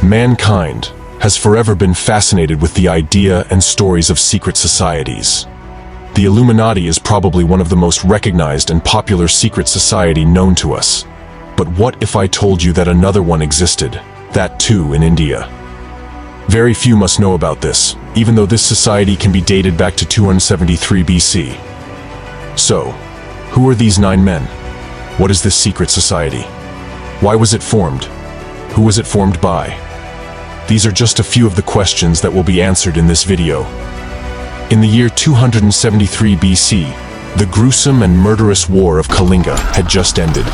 Mankind has forever been fascinated with the idea and stories of secret societies. The Illuminati is probably one of the most recognized and popular secret society known to us. But what if I told you that another one existed, that too in India? Very few must know about this, even though this society can be dated back to 273 BC. So, who are these 9 men? What is this secret society? Why was it formed? Who was it formed by? These are just a few of the questions that will be answered in this video. In the year 273 BC, the gruesome and murderous war of Kalinga had just ended.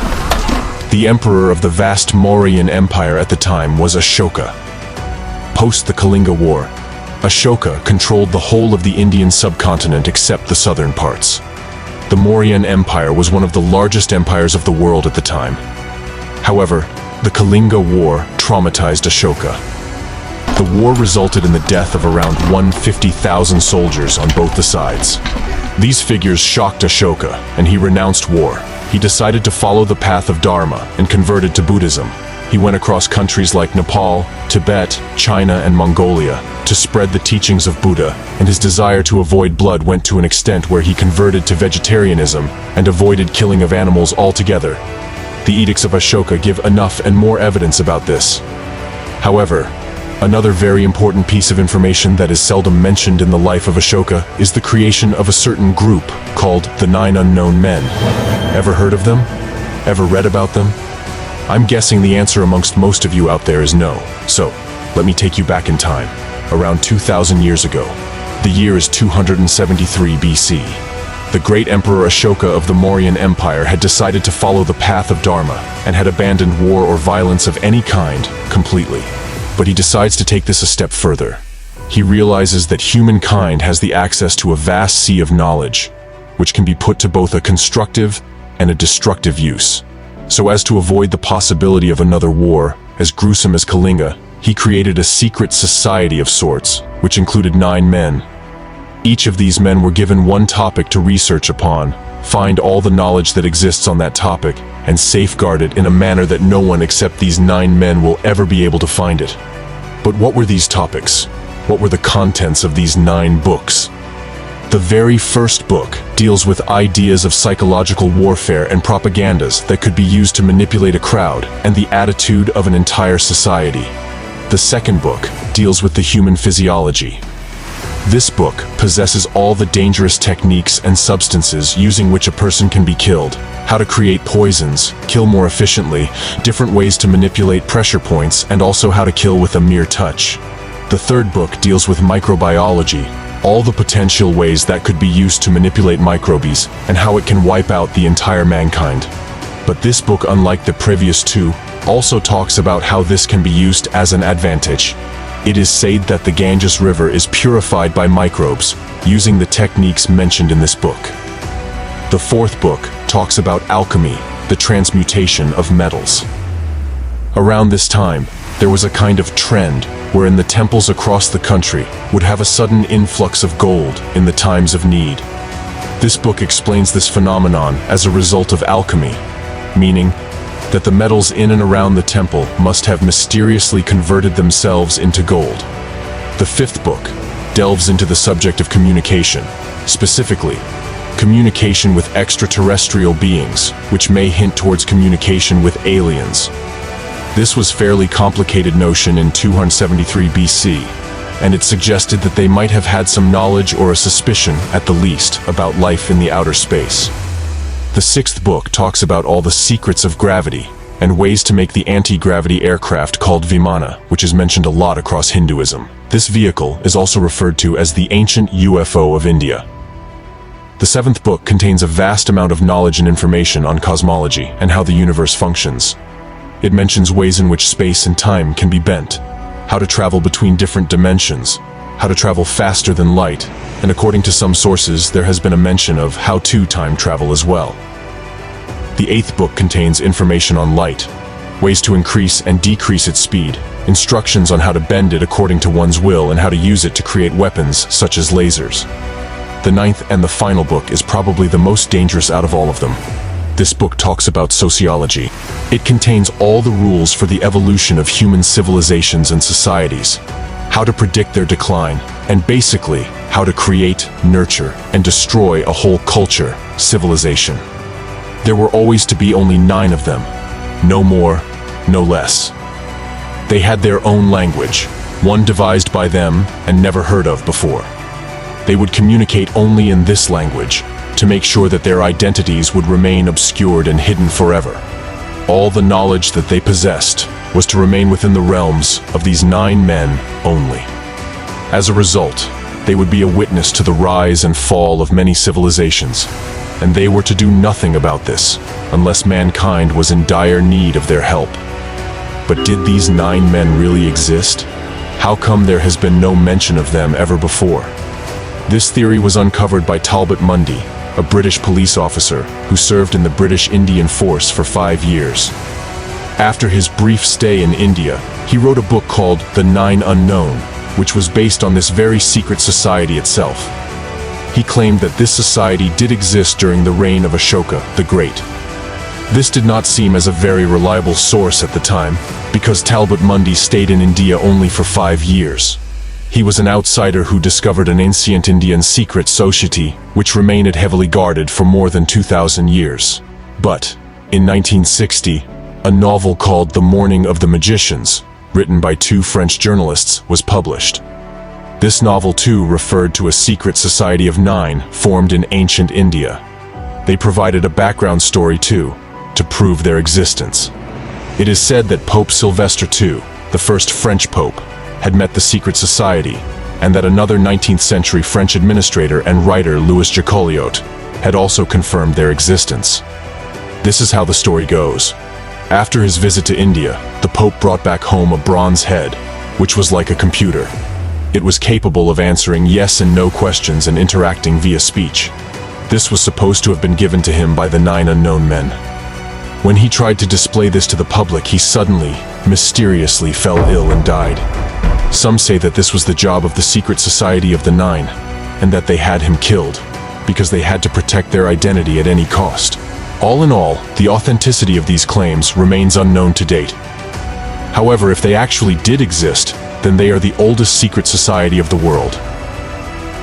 The emperor of the vast Mauryan Empire at the time was Ashoka. Post the Kalinga War, Ashoka controlled the whole of the Indian subcontinent except the southern parts. The Mauryan Empire was one of the largest empires of the world at the time. However, the Kalinga War traumatized Ashoka. The war resulted in the death of around 150,000 soldiers on both the sides. These figures shocked Ashoka, and he renounced war. He decided to follow the path of Dharma and converted to Buddhism. He went across countries like Nepal, Tibet, China, and Mongolia to spread the teachings of Buddha, and his desire to avoid blood went to an extent where he converted to vegetarianism and avoided killing of animals altogether. The edicts of Ashoka give enough and more evidence about this. However, another very important piece of information that is seldom mentioned in the life of Ashoka is the creation of a certain group called the 9 Unknown Men. Ever heard of them? Ever read about them? I'm guessing the answer amongst most of you out there is no. So, let me take you back in time, around 2,000 years ago. The year is 273 BC. The great Emperor Ashoka of the Mauryan Empire had decided to follow the path of Dharma and had abandoned war or violence of any kind completely. But he decides to take this a step further. He realizes that humankind has the access to a vast sea of knowledge, which can be put to both a constructive and a destructive use. So as to avoid the possibility of another war, as gruesome as Kalinga, he created a secret society of sorts, which included 9 men. Each of these men were given one topic to research upon, find all the knowledge that exists on that topic, and safeguard it in a manner that no one except these 9 men will ever be able to find it. But what were these topics? What were the contents of these 9 books? The very first book deals with ideas of psychological warfare and propagandas that could be used to manipulate a crowd and the attitude of an entire society. The second book deals with the human physiology. This book possesses all the dangerous techniques and substances using which a person can be killed, how to create poisons, kill more efficiently, different ways to manipulate pressure points, and also how to kill with a mere touch. The third book deals with microbiology, all the potential ways that could be used to manipulate microbes, and how it can wipe out the entire mankind. But this book, unlike the previous 2, also talks about how this can be used as an advantage. It is said that the Ganges River is purified by microbes, using the techniques mentioned in this book. The fourth book talks about alchemy, the transmutation of metals. Around this time, there was a kind of trend wherein the temples across the country would have a sudden influx of gold in the times of need. This book explains this phenomenon as a result of alchemy, meaning that the metals in and around the temple must have mysteriously converted themselves into gold. The fifth book delves into the subject of communication, specifically, communication with extraterrestrial beings, which may hint towards communication with aliens. This was a fairly complicated notion in 273 BC, and it suggested that they might have had some knowledge or a suspicion, at the least, about life in the outer space. The sixth book talks about all the secrets of gravity and ways to make the anti-gravity aircraft called Vimana, which is mentioned a lot across Hinduism. This vehicle is also referred to as the ancient UFO of India. The seventh book contains a vast amount of knowledge and information on cosmology and how the universe functions. It mentions ways in which space and time can be bent, how to travel between different dimensions, how to travel faster than light, and according to some sources, there has been a mention of how to time travel as well. The eighth book contains information on light, ways to increase and decrease its speed, instructions on how to bend it according to one's will and how to use it to create weapons such as lasers. The ninth and the final book is probably the most dangerous out of all of them. This book talks about sociology. It contains all the rules for the evolution of human civilizations and societies, how to predict their decline, and basically, how to create, nurture, and destroy a whole culture, civilization. There were always to be only 9 of them. No more, no less. They had their own language, one devised by them and never heard of before. They would communicate only in this language, to make sure that their identities would remain obscured and hidden forever. All the knowledge that they possessed was to remain within the realms of these 9 men only. As a result, they would be a witness to the rise and fall of many civilizations, and they were to do nothing about this unless mankind was in dire need of their help. But did these 9 men really exist? How come there has been no mention of them ever before? This theory was uncovered by Talbot Mundy, a British police officer who served in the British Indian Force for 5 years. After his brief stay in India, he wrote a book called The 9 Unknown, which was based on this very secret society itself. He claimed that this society did exist during the reign of Ashoka the Great. This did not seem as a very reliable source at the time, because Talbot Mundy stayed in India only for 5 years. He was an outsider who discovered an ancient Indian secret society, which remained heavily guarded for more than 2,000 years. But, in 1960, a novel called The Morning of the Magicians, written by 2 French journalists, was published. This novel too referred to a secret society of 9 formed in ancient India. They provided a background story too, to prove their existence. It is said that Pope Sylvester II, the first French pope, had met the secret society, and that another 19th century French administrator and writer, Louis Joliot, had also confirmed their existence. This is how the story goes. After his visit to India, the Pope brought back home a bronze head, which was like a computer. It was capable of answering yes and no questions and interacting via speech. This was supposed to have been given to him by the 9 unknown men. When he tried to display this to the public, he suddenly, mysteriously fell ill and died. Some say that this was the job of the secret society of the 9, and that they had him killed, because they had to protect their identity at any cost. All in all, the authenticity of these claims remains unknown to date. However, if they actually did exist, then they are the oldest secret society of the world.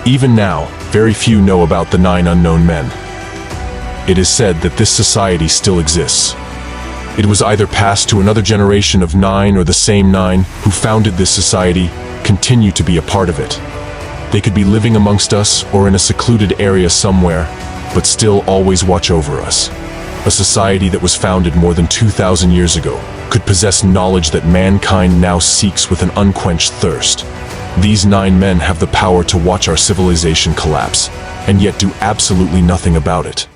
Even now, very few know about the 9 unknown men. It is said that this society still exists. It was either passed to another generation of 9, or the same 9 who founded this society continue to be a part of it. They could be living amongst us or in a secluded area somewhere, but still always watch over us. A society that was founded more than 2,000 years ago could possess knowledge that mankind now seeks with an unquenched thirst. These 9 men have the power to watch our civilization collapse, and yet do absolutely nothing about it.